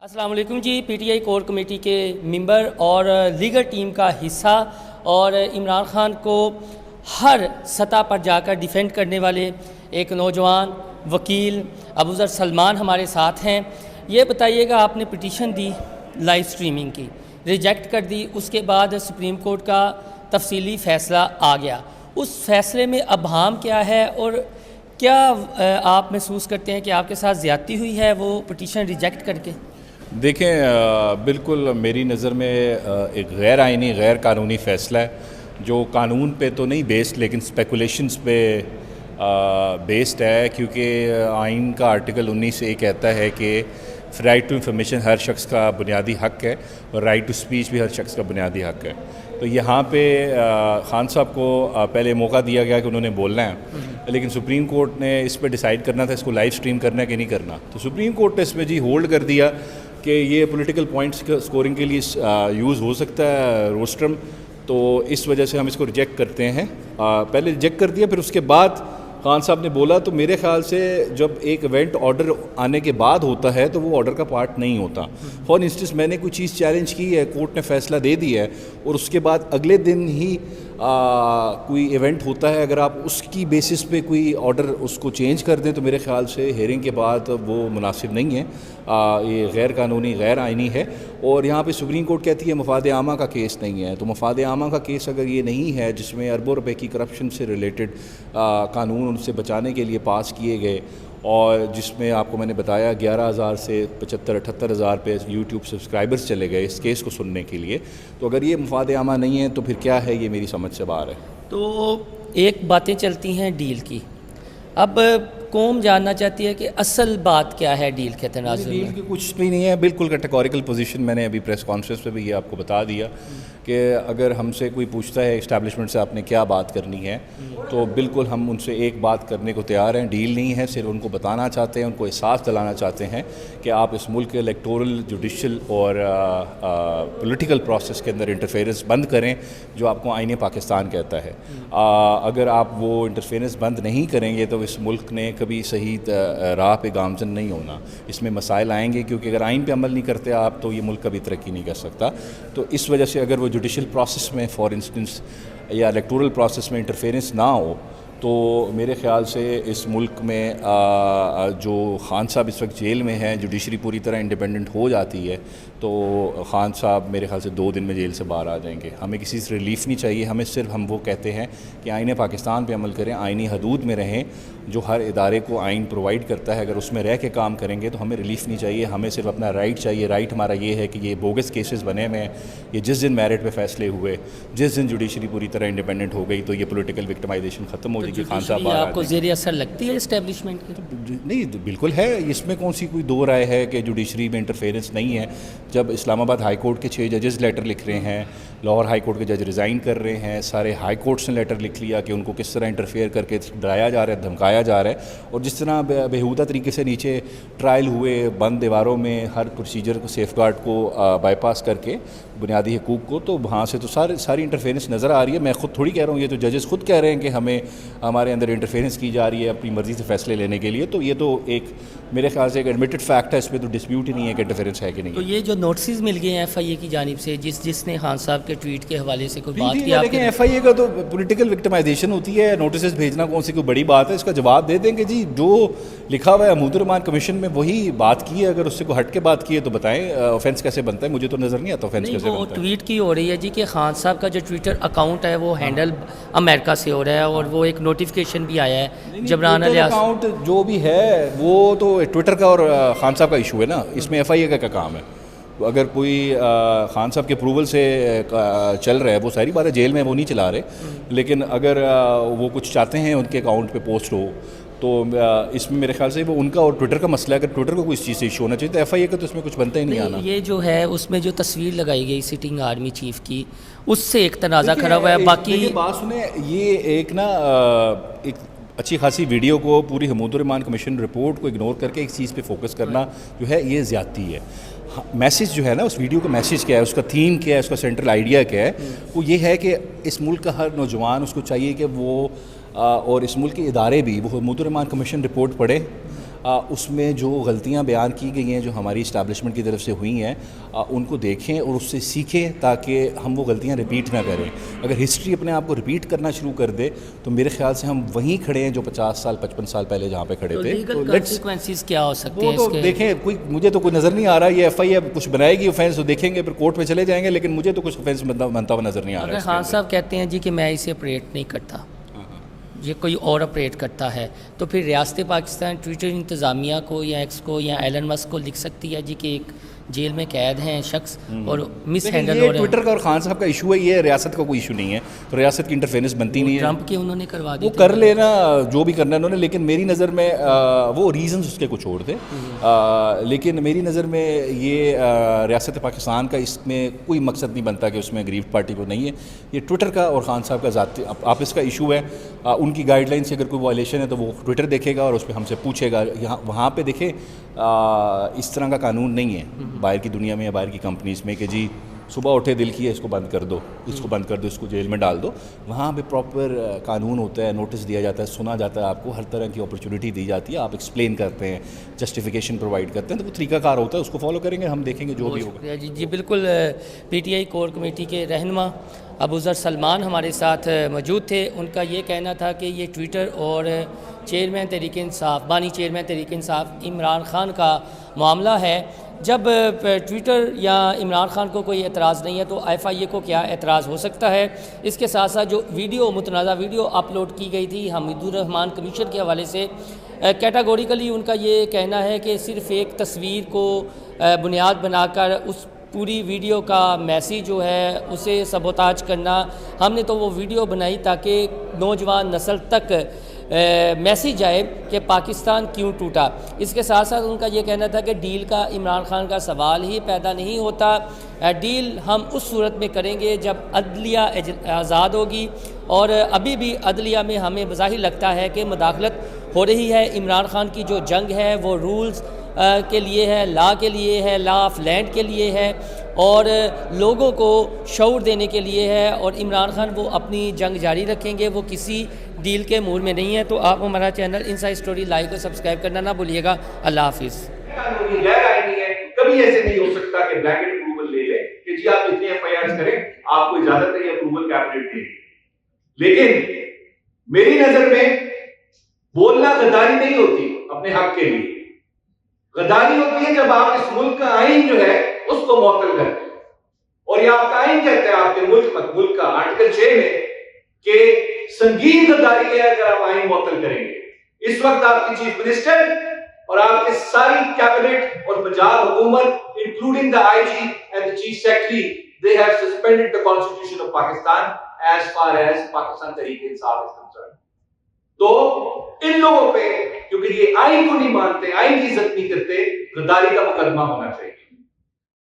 अस्सलाम वालेकुम जी। PTI core committee के मेंबर और लीगर टीम का हिस्सा और इमरान खान को हर सतह पर जाकर डिफेंड करने वाले एक नौजवान वकील अबूज़र सलमान हमारे साथ हैं। ये बताइएगा, आपने पिटीशन दी लाइव स्ट्रीमिंग की, रिजेक्ट कर दी, उसके बाद सुप्रीम कोर्ट का तफसीली फ़ैसला आ गया। उस फ़ैसले में अबहम क्या है और क्या आप महसूस करते हैं कि आपके साथ ज़्यादती हुई है वो पिटीशन रिजेक्ट करके? देखें, बिल्कुल मेरी नज़र में एक गैर आइनी गैर कानूनी फ़ैसला है जो कानून पे तो नहीं बेस्ड लेकिन स्पेकुलेशंस पे बेस्ड है, क्योंकि आइन का आर्टिकल 19 ये कहता है कि राइट टू इंफॉर्मेशन हर शख्स का बुनियादी हक़ है और राइट टू स्पीच भी हर शख्स का बुनियादी हक़ है। तो यहाँ पे खान साहब को पहले मौका दिया गया कि उन्होंने बोलना है, लेकिन सुप्रीम कोर्ट ने इस पर डिसाइड करना था इसको लाइव स्ट्रीम करना है कि नहीं करना। तो सुप्रीम कोर्ट ने इस पर जी होल्ड कर दिया कि ये पॉलिटिकल पॉइंट्स स्कोरिंग के लिए यूज़ हो सकता है रोस्ट्रम, तो इस वजह से हम इसको रिजेक्ट करते हैं। पहले रिजेक्ट कर दिया, फिर उसके बाद खान साहब ने बोला, तो मेरे ख्याल से जब एक इवेंट ऑर्डर आने के बाद होता है तो वो ऑर्डर का पार्ट नहीं होता। फॉर इंस्टेंस मैंने कोई चीज़ चैलेंज की है, कोर्ट ने फैसला दे दिया है और उसके बाद अगले दिन ही कोई इवेंट होता है, अगर आप उसकी बेसिस पे कोई ऑर्डर उसको चेंज कर दें तो मेरे ख्याल से हेयरिंग के बाद वो मुनासिब नहीं है। ये गैर कानूनी गैर आइनी है। और यहाँ पे सुप्रीम कोर्ट कहती है मफाद आमा का केस नहीं है, तो मफाद आमा का केस अगर ये नहीं है जिसमें अरबों रुपए की करप्शन से रिलेटेड कानून उनसे बचाने के लिए पास किए गए और जिसमें आपको मैंने बताया 11,000 से 75-78,000 पे यूट्यूब सब्सक्राइबर्स चले गए इस केस को सुनने के लिए, तो अगर ये मफाद आमा नहीं है तो फिर क्या है, ये मेरी समझ से बाहर है। तो एक बातें चलती हैं डील की, अब कौम जानना चाहती है कि असल बात क्या है डील के तनाज़ुर में? डील की कुछ भी नहीं है, बिल्कुल कैटेगोरिकल पोजीशन। मैंने अभी प्रेस कॉन्फ्रेंस पे भी ये आपको बता दिया कि अगर हमसे कोई पूछता है इस्टेब्लिशमेंट से आपने क्या बात करनी है, तो बिल्कुल हम उनसे एक बात करने को तैयार हैं। डील नहीं है, सिर्फ उनको बताना चाहते हैं, उनको एहसास दिलाना चाहते हैं कि आप इस मुल्क के इलेक्टोरल, जुडिशल और पॉलिटिकल प्रोसेस के अंदर इंटरफेरेंस बंद करें जो आपको आईन पाकिस्तान कहता है। अगर आप वो इंटरफेरेंस बंद नहीं करेंगे तो इस मुल्क ने कभी सही राह पे गामजन नहीं होना। इसमें मसाइल आएंगे, क्योंकि अगर आइन पे अमल नहीं करते आप तो ये मुल्क कभी तरक्की नहीं कर सकता। तो इस वजह से अगर वो जुडिशल प्रोसेस में फॉर इंस्टेंस या इलेक्टोरल प्रोसेस में इंटरफेरेंस ना हो तो मेरे ख़्याल से इस मुल्क में जो खान साहब इस वक्त जेल में हैं, जुडिशरी पूरी तरह इंडिपेंडेंट हो जाती है तो खान साहब मेरे ख्याल से 2 दिन में जेल से बाहर आ जाएंगे। हमें किसी से रिलीफ नहीं चाहिए, हमें सिर्फ हम वो कहते हैं कि आइन पाकिस्तान पे अमल करें, आइनी हदूद में रहें, जो हर इदारे को आइन प्रोवाइड करता है, अगर उसमें रह के काम करेंगे तो हमें रिलीफ नहीं चाहिए, हमें सिर्फ अपना राइट चाहिए। राइट हमारा ये है कि ये बोगस केसेस बने हुए हैं, ये जिस दिन मेरिट पे फैसले हुए, जिस दिन जुडिशरी पूरी तरह इंडिपेंडेंट हो गई तो ये पॉलिटिकल विक्टिमाइजेशन ख़त्म हो जाएगी। खान साहब आपको ज़ेर असर लगती है इस्टेब्लिशमेंट की? नहीं, बिल्कुल है, इसमें कौन सी कोई दो राय है कि जुडिशरी में इंटरफेरेंस नहीं है। जब इस्लामाबाद हाई कोर्ट के 6 जजेस लेटर लिख रहे हैं, लाहौर हाई कोर्ट के जज रिज़ाइन कर रहे हैं, सारे हाई कोर्ट्स ने लेटर लिख लिया कि उनको किस तरह इंटरफेयर करके डराया जा रहा है, धमकाया जा रहा है, और जिस तरह बेहूदा तरीके से नीचे ट्रायल हुए बंद दीवारों में हर प्रोसीजर को, सेफ गार्ड को बाईपास करके बुनियादी हकूक़ को, तो वहाँ से तो सारी इंटरफेरेंस नज़र आ रही है। मैं ख़ुद थोड़ी कह रहा हूँ, ये तो जजेस खुद कह रहे हैं कि हमें हमारे अंदर इंटरफेरेंस की जा रही है अपनी मर्ज़ी से फ़ैसले लेने के लिए, तो ये तो एक मेरे ख्याल से एक एडमिटेड फैक्ट है, इस पर तो डिस्प्यूट ही नहीं है कि इंटरफेरेंस है कि नहीं। तो ये जो नोटिस मिल गए हैं FIA की जानिब से, जिसने खान साहब के ट्वीट के हवाले से कोई बात की, लेकिन FIA का तो पॉलिटिकल विक्टिमाइजेशन होती है, नोटिस भेजना कौन सी कोई बड़ी बात है, इसका जवाब दे देंगे जी। जो लिखा हुआ है महमूद कमीशन में वही बात की है, अगर उससे कोई हट के बात की है तो बताएं ऑफेंस कैसे बनता है, मुझे तो नज़र नहीं आता ऑफेंस कैसे बनता है। ट्वीट की हो रही है जी कि खान साहब का जो ट्विटर अकाउंट है वो हैंडल अमेरिका से हो रहा है और वो एक नोटिफिकेशन भी आया है जबरान अकाउंट जो भी है वो तो ट्विटर का और खान साहब का इशू है ना, इसमें FIA का क्या काम है? अगर कोई खान साहब के अप्रूवल से चल रहा है वो सारी बात है, जेल में वो नहीं चला रहे, लेकिन अगर वो कुछ चाहते हैं उनके अकाउंट पे पोस्ट हो तो इसमें मेरे ख्याल से वो उनका और ट्विटर का मसला है। अगर ट्विटर को कोई इस चीज़ से इशू होना चाहिए तो FIA का तो इसमें कुछ बनता ही नहीं आना। ये जो है उसमें जो तस्वीर लगाई गई सिटिंग आर्मी चीफ की, उससे एक तनाज़ा खड़ा हुआ है। बाकी बात सुने, ये एक ना एक अच्छी खासी वीडियो को, पूरी महमूद कमीशन रिपोर्ट को इग्नोर करके एक चीज़ पे फोकस करना जो है ये ज़्यादती है। मैसेज जो है ना उस वीडियो का मैसेज क्या है, उसका थीम क्या है, उसका सेंट्रल आइडिया क्या है, वो ये है कि इस मुल्क का हर नौजवान उसको चाहिए कि वो और इस मुल्क के इदारे भी वो महमूद कमीशन रिपोर्ट पढ़े, اس میں جو غلطیاں بیان کی گئی ہیں جو ہماری اسٹیبلشمنٹ کی طرف سے ہوئی ہیں ان کو دیکھیں اور اس سے سیکھیں تاکہ ہم وہ غلطیاں رپیٹ نہ کریں. اگر ہسٹری اپنے آپ کو رپیٹ کرنا شروع کر دے تو میرے خیال سے ہم وہیں کھڑے ہیں جو 50 سال 55 سال پہلے جہاں پہ کھڑے تھے. لیگل کانسیکوینسز کیا ہو سکتے ہیں وہ اس تو کے؟ دیکھیں, مجھے تو کوئی نظر نہیں آ رہا. یہ ایف آئی اے کچھ بنائے گی اوفینس تو دیکھیں گے, پھر کورٹ میں چلے جائیں گے, لیکن مجھے تو کچھ اوفینس بنتا ہوا نظر نہیں آ رہا ہے. اگر خان صاحب کہتے ہیں جی کہ میں اسے اپریٹ نہیں کرتا, یہ کوئی اور اپریٹ کرتا ہے, تو پھر ریاست پاکستان ٹویٹر انتظامیہ کو یا ایکس کو یا ایلن مسک کو لکھ سکتی ہے جی کہ ایک جیل میں قید ہیں شخص اور مس ہینڈل ہو رہے ہیں. ٹویٹر کا اور خان صاحب کا ایشو ہے, یہ ریاست کا کوئی ایشو نہیں ہے, تو ریاست کی انٹرفیرنس بنتی نہیں ہے. ٹرمپ کے انہوں نے کروا دی, وہ کر لینا جو بھی کرنا ہے انہوں نے, لیکن میری نظر میں وہ ریزنز اس کے کچھ اور تھے. لیکن میری نظر میں یہ ریاست پاکستان کا اس میں کوئی مقصد نہیں بنتا کہ اس میں اگریوڈ پارٹی کو نہیں ہے. یہ ٹویٹر کا اور خان صاحب کا ذاتی آپس کا ایشو ہے. ان کی گائیڈ لائن سے اگر کوئی وائلیشن ہے تو وہ ٹویٹر دیکھے گا اور اس پہ ہم سے پوچھے گا. یہاں وہاں پہ دیکھیں اس طرح کا قانون نہیں ہے باہر کی دنیا میں یا باہر کی کمپنیز میں کہ جی صبح اٹھے دل کیا اس کو بند کر دو, اس کو بند کر دو, اس کو جیل میں ڈال دو. وہاں پہ پراپر قانون ہوتا ہے, نوٹس دیا جاتا ہے, سنا جاتا ہے, آپ کو ہر طرح کی اپرچونیٹی دی جاتی ہے, آپ ایکسپلین کرتے ہیں, جسٹیفیکیشن پرووائڈ کرتے ہیں, تو وہ طریقہ کار ہوتا ہے, اس کو فالو کریں گے, ہم دیکھیں گے جو بھی ہوگا. جی جی بالکل. P T I core committee کے رہنما ابو ذر سلمان ہمارے ساتھ موجود تھے. ان کا یہ کہنا تھا کہ یہ ٹویٹر اور چیئرمین تحریک انصاف, بانی چیئرمین تحریک انصاف عمران خان کا معاملہ ہے. جب ٹویٹر یا عمران خان کو کوئی اعتراض نہیں ہے تو ایف آئی اے کو کیا اعتراض ہو سکتا ہے؟ اس کے ساتھ ساتھ جو ویڈیو متنازع ویڈیو اپلوڈ کی گئی تھی حمید الرحمان کمیشن کے حوالے سے, کیٹاگوریکلی ان کا یہ کہنا ہے کہ صرف ایک تصویر کو بنیاد بنا کر اس پوری ویڈیو کا میسیج جو ہے اسے سبوتاج کرنا, ہم نے تو وہ ویڈیو بنائی تاکہ نوجوان نسل تک میسیج آئے کہ پاکستان کیوں ٹوٹا. اس کے ساتھ ساتھ ان کا یہ کہنا تھا کہ ڈیل کا عمران خان کا سوال ہی پیدا نہیں ہوتا, ڈیل ہم اس صورت میں کریں گے جب عدلیہ آزاد ہوگی, اور ابھی بھی عدلیہ میں ہمیں بظاہر لگتا ہے کہ مداخلت ہو رہی ہے. عمران خان کی جو جنگ ہے وہ رولز کے لیے ہے, لا کے لیے ہے, لا آف لینڈ کے لیے ہے, اور لوگوں کو شعور دینے کے لیے ہے, اور عمران خان وہ اپنی جنگ جاری رکھیں گے, وہ کسی ڈیل کے مور میں نہیں ہے. تو آپ ہمارا چینل انسائیڈ اسٹوری لائیو کو سبسکرائب کرنا نہ بھولیے گا. اللہ حافظ. کبھی ایسے نہیں ہو سکتا کہ بلینکٹ اپروول لے لے کہ جی آپ اتنے ایف آئی آرز کریں, آپ کو اجازت ہے یہ اپروول کیبنٹ دے. لیکن میری نظر میں بولنا غداری نہیں ہوتی اپنے حق کے لیے, غداری ہوتی ہے جب آپ اس ملک کا آئین جو ہے اس کو معطل کرتے ہیں. اور یہ آپ کا آئین کہتے ہیں آپ کے ملک کا آرٹیکل 6 میں کہ سنگین غداری ہے اگر آپ آئین معطل کریں گے. اس وقت آپ کی چیف منسٹر اور آپ کے ساری کیبنٹ اور پنجاب حکومت including the I G and the chief secretary, they have suspended the constitution of Pakistan as far as Pakistan Tehreek Insaf is concerned. تو ان لوگوں پہ کیونکہ یہ آئین کو نہیں مانتے, آئین کی عزت نہیں کرتے, غداری کا مقدمہ ہونا چاہیے.